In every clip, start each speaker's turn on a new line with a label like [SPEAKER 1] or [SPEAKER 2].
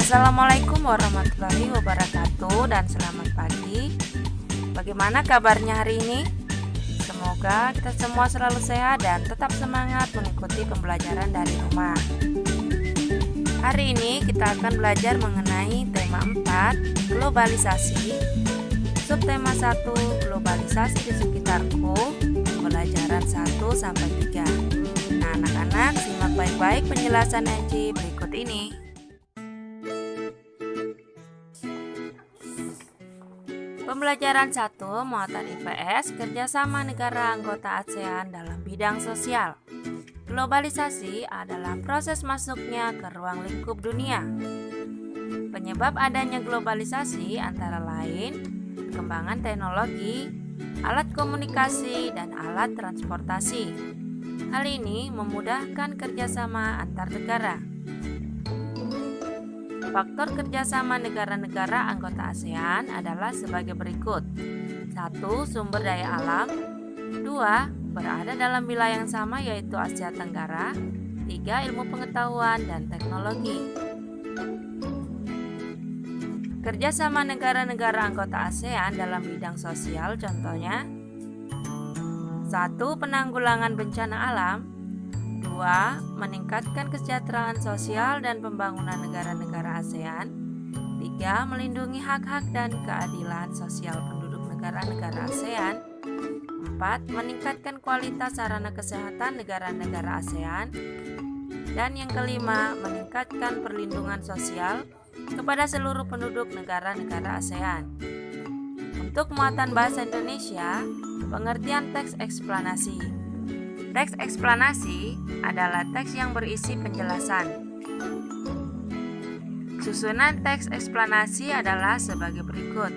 [SPEAKER 1] Assalamualaikum warahmatullahi wabarakatuh dan selamat pagi. Bagaimana kabarnya hari ini? Semoga kita semua selalu sehat dan tetap semangat mengikuti pembelajaran dari rumah. Hari ini kita akan belajar mengenai tema 4, globalisasi. Subtema 1, globalisasi di sekitarku, pembelajaran 1 sampai 3. Nah, anak-anak simak baik-baik penjelasan Enci berikut ini. Pembelajaran 1, muatan IPS, kerjasama negara anggota ASEAN dalam bidang sosial. Globalisasi adalah proses masuknya ke ruang lingkup dunia. Penyebab adanya globalisasi antara lain perkembangan teknologi, alat komunikasi, dan alat transportasi. Hal ini memudahkan kerjasama antar negara. Faktor kerjasama negara-negara anggota ASEAN adalah sebagai berikut. 1. Sumber daya alam. 2. Berada dalam wilayah yang sama yaitu Asia Tenggara. 3. Ilmu pengetahuan dan teknologi. Kerjasama negara-negara anggota ASEAN dalam bidang sosial contohnya 1. Penanggulangan bencana alam. 2. Meningkatkan kesejahteraan sosial dan pembangunan negara-negara ASEAN. 3. Melindungi hak-hak dan keadilan sosial penduduk negara-negara ASEAN. 4. Meningkatkan kualitas sarana kesehatan negara-negara ASEAN. Dan yang kelima, meningkatkan perlindungan sosial kepada seluruh penduduk negara-negara ASEAN. Untuk muatan bahasa Indonesia, pengertian teks eksplanasi. Teks eksplanasi adalah teks yang berisi penjelasan. Susunan teks eksplanasi adalah sebagai berikut.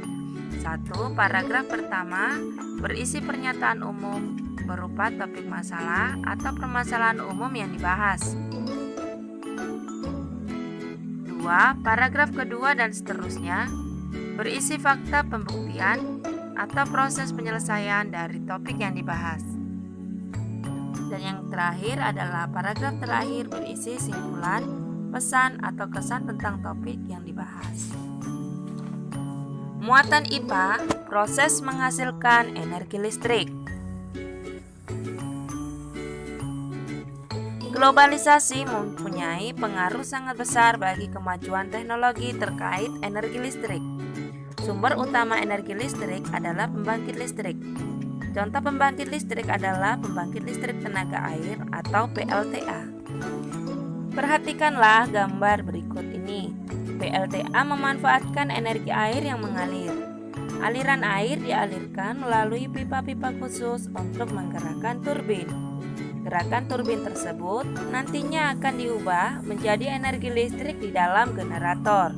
[SPEAKER 1] 1. Paragraf pertama berisi pernyataan umum berupa topik masalah atau permasalahan umum yang dibahas. 2. Paragraf kedua dan seterusnya berisi fakta pembuktian atau proses penyelesaian dari topik yang dibahas. Dan yang terakhir adalah paragraf terakhir berisi simpulan, pesan atau kesan tentang topik yang dibahas. Muatan IPA, proses menghasilkan energi listrik. Globalisasi mempunyai pengaruh sangat besar bagi kemajuan teknologi terkait energi listrik. Sumber utama energi listrik adalah pembangkit listrik. Contoh pembangkit listrik adalah pembangkit listrik tenaga air atau PLTA. Perhatikanlah gambar berikut ini. PLTA memanfaatkan energi air yang mengalir. Aliran air dialirkan melalui pipa-pipa khusus untuk menggerakkan turbin. Gerakan turbin tersebut nantinya akan diubah menjadi energi listrik di dalam generator.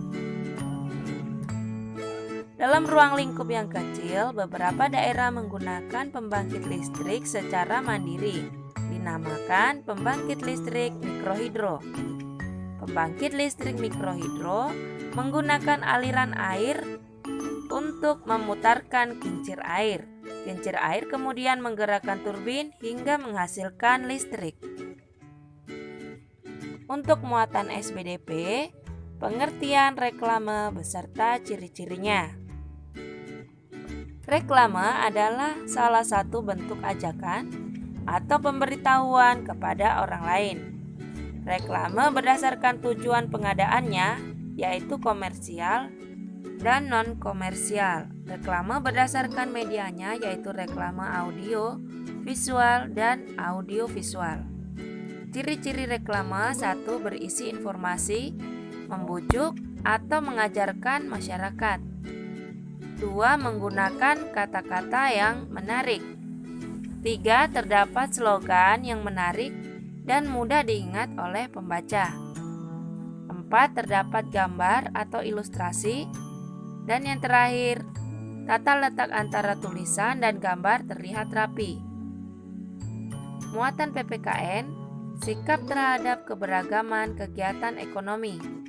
[SPEAKER 1] Dalam ruang lingkup yang kecil, beberapa daerah menggunakan pembangkit listrik secara mandiri, dinamakan pembangkit listrik mikrohidro. Pembangkit listrik mikrohidro menggunakan aliran air untuk memutarkan kincir air. Kincir air kemudian menggerakkan turbin hingga menghasilkan listrik. Untuk muatan SBDP, pengertian reklame beserta ciri-cirinya. Reklame adalah salah satu bentuk ajakan atau pemberitahuan kepada orang lain. Reklame berdasarkan tujuan pengadaannya, yaitu komersial dan non-komersial. Reklame berdasarkan medianya, yaitu reklame audio, visual, dan audiovisual. Ciri-ciri reklame: 1. Berisi informasi, membujuk, atau mengajarkan masyarakat. 2. Menggunakan kata-kata yang menarik. 3. Terdapat slogan yang menarik dan mudah diingat oleh pembaca. 4. Terdapat gambar atau ilustrasi. Dan yang terakhir, tata letak antara tulisan dan gambar terlihat rapi. Muatan PPKN, sikap terhadap keberagaman kegiatan ekonomi.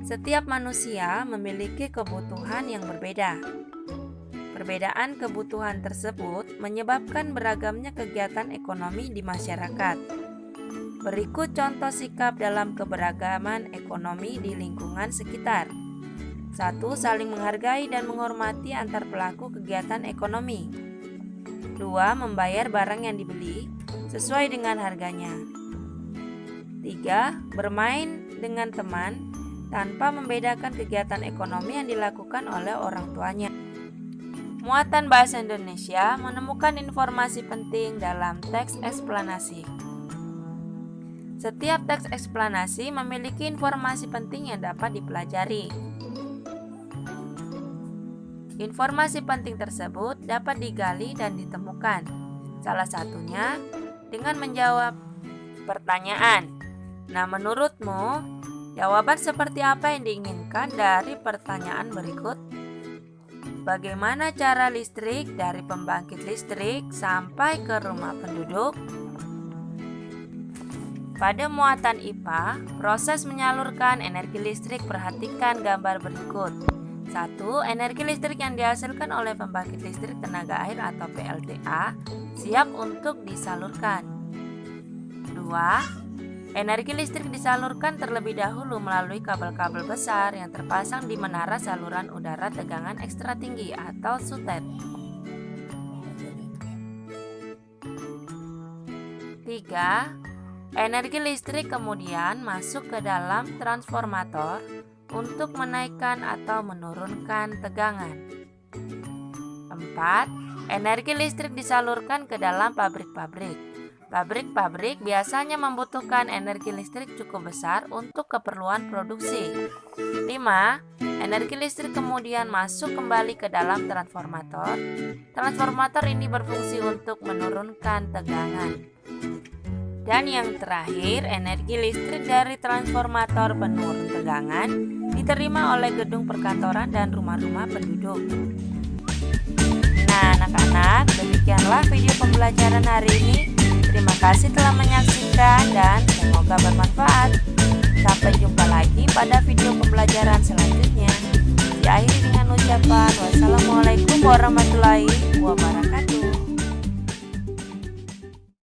[SPEAKER 1] Setiap manusia memiliki kebutuhan yang berbeda. Perbedaan kebutuhan tersebut menyebabkan beragamnya kegiatan ekonomi di masyarakat. Berikut contoh sikap dalam keberagaman ekonomi di lingkungan sekitar. 1. Saling menghargai dan menghormati antar pelaku kegiatan ekonomi. 2. Membayar barang yang dibeli sesuai dengan harganya. 3. Bermain dengan teman tanpa membedakan kegiatan ekonomi yang dilakukan oleh orang tuanya. Muatan bahasa Indonesia menemukan informasi penting dalam teks eksplanasi. Setiap teks eksplanasi memiliki informasi penting yang dapat dipelajari. Informasi penting tersebut dapat digali dan ditemukan. Salah satunya dengan menjawab pertanyaan. Nah, menurutmu, jawaban seperti apa yang diinginkan dari pertanyaan berikut? Bagaimana cara listrik dari pembangkit listrik sampai ke rumah penduduk? Pada muatan IPA, proses menyalurkan energi listrik, perhatikan gambar berikut. 1. Energi listrik yang dihasilkan oleh pembangkit listrik tenaga air atau PLTA siap untuk disalurkan. 2. Energi listrik disalurkan terlebih dahulu melalui kabel-kabel besar yang terpasang di menara saluran udara tegangan ekstra tinggi atau SUTET. 3. Energi listrik kemudian masuk ke dalam transformator untuk menaikkan atau menurunkan tegangan. 4. Energi listrik disalurkan ke dalam pabrik-pabrik. Pabrik-pabrik biasanya membutuhkan energi listrik cukup besar untuk keperluan produksi. 5. Energi listrik kemudian masuk kembali ke dalam transformator. Transformator ini berfungsi untuk menurunkan tegangan. Dan yang terakhir, energi listrik dari transformator penurun tegangan diterima oleh gedung perkantoran dan rumah-rumah penduduk. Nah, anak-anak, demikianlah video pembelajaran hari ini. Terima kasih telah menyaksikan dan semoga bermanfaat. Sampai jumpa lagi pada video pembelajaran selanjutnya. Diakhiri dengan ucapan wassalamualaikum warahmatullahi wabarakatuh.